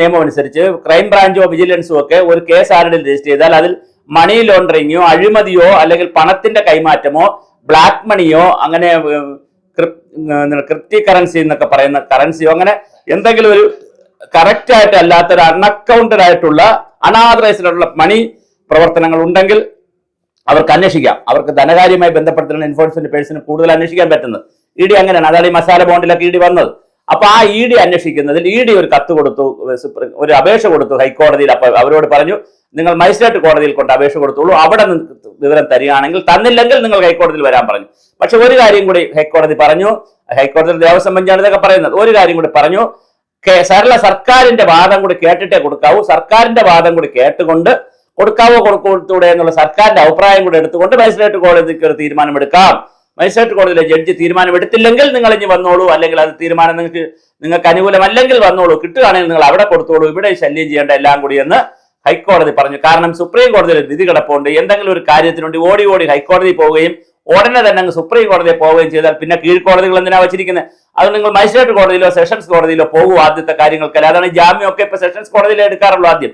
നിയമം അനുസരിച്ച് ക്രൈംബ്രാഞ്ചോ വിജിലൻസോ ഒക്കെ ഒരു കേസ് ആരുടെ രജിസ്റ്റർ ചെയ്താൽ അതിൽ മണി ലോണ്ടറിങ്ങോ അഴിമതിയോ അല്ലെങ്കിൽ പണത്തിന്റെ കൈമാറ്റമോ ബ്ലാക്ക് മണിയോ അങ്ങനെ ക്രിപ്റ്റി കറൻസി എന്നൊക്കെ പറയുന്ന കറൻസിയോ അങ്ങനെ എന്തെങ്കിലും ഒരു കറക്റ്റ് ആയിട്ട് അല്ലാത്ത ഒരു അൺഅക്കൗണ്ടഡ് ആയിട്ടുള്ള അൺആതറൈസ്ഡ് ആയിട്ടുള്ള മണി പ്രവർത്തനങ്ങൾ ഉണ്ടെങ്കിൽ അവർക്ക് അന്വേഷിക്കാം. അവർക്ക് ധനകാര്യവുമായി ബന്ധപ്പെടുത്തുന്ന എൻഫോഴ്സ്മെന്റ് പേഴ്സണ് കൂടുതൽ അന്വേഷിക്കാൻ പറ്റുന്നത്. ഇ ഡി അങ്ങനെയാണ്. അതാണ് ഈ മസാല ബോണ്ടിലൊക്കെ ഇ ഡി വന്നത്. അപ്പൊ ആ ഇ ഡി അന്വേഷിക്കുന്നതിൽ ഇ ഡി ഒരു കത്ത് കൊടുത്തു, ഒരു അപേക്ഷ കൊടുത്തു ഹൈക്കോടതിയിൽ. അപ്പൊ അവരോട് പറഞ്ഞു, നിങ്ങൾ മജിസ്ട്രേറ്റ് കോടതിയിൽ കൊണ്ട് അപേക്ഷ കൊടുത്തോളൂ, അവിടെ വിവരം തരികയാണെങ്കിൽ, തന്നില്ലെങ്കിൽ നിങ്ങൾ ഹൈക്കോടതിയിൽ വരാൻ പറഞ്ഞു. പക്ഷെ ഒരു കാര്യം കൂടി ഹൈക്കോടതി പറഞ്ഞു, ഹൈക്കോടതി ദേവസ്വം ബെഞ്ചാണ് ഇതൊക്കെ പറയുന്നത്, ഒരു കാര്യം കൂടി പറഞ്ഞു, സർക്കാരിന്റെ വാദം കൂടി കേട്ടിട്ടേ കൊടുക്കാവൂ. സർക്കാരിന്റെ വാദം കൂടി കേട്ടുകൊണ്ട് കൊടുക്കാവോ കൊടുക്കൂടെ എന്നുള്ള സർക്കാരിന്റെ അഭിപ്രായം കൂടി എടുത്തുകൊണ്ട് മജിസ്ട്രേറ്റ് കോടതിക്ക് ഒരു തീരുമാനമെടുക്കാം. മജിസ്ട്രേറ്റ് കോടതിയിലെ ജഡ്ജി തീരുമാനമെടുത്തില്ലെങ്കിൽ നിങ്ങൾ ഇനി വന്നോളൂ, അല്ലെങ്കിൽ അത് തീരുമാനം നിങ്ങൾക്ക് അനുകൂലമല്ലെങ്കിൽ വന്നോളൂ, കിട്ടുകയാണെങ്കിൽ നിങ്ങൾ അവിടെ കൊടുത്തോളൂ, ഇവിടെ ശല്യം ചെയ്യേണ്ട എല്ലാം കൂടി എന്ന് ഹൈക്കോടതി പറഞ്ഞു. കാരണം സുപ്രീം കോടതിയിൽ വിധി കിടപ്പുണ്ട്. എന്തെങ്കിലും ഒരു കാര്യത്തിനുണ്ട് ഓടി ഓടി ഹൈക്കോടതി പോവുകയും ഉടനെ തന്നെ അങ്ങ് സുപ്രീം കോടതിയിൽ പോവുകയും ചെയ്താൽ പിന്നെ കീഴ്ക്കോടതികൾ എന്തിനാ വെച്ചിരിക്കുന്നത്? അത് നിങ്ങൾ മജിസ്ട്രേറ്റ് കോടതിയിലോ സെഷൻസ് കോടതിയിലോ പോകും ആദ്യത്തെ കാര്യങ്ങൾക്കല്ല. അതാണ് ജാമ്യമൊക്കെ ഇപ്പൊ സെഷൻസ് കോടതിയിലേ എടുക്കാറുള്ളൂ ആദ്യം.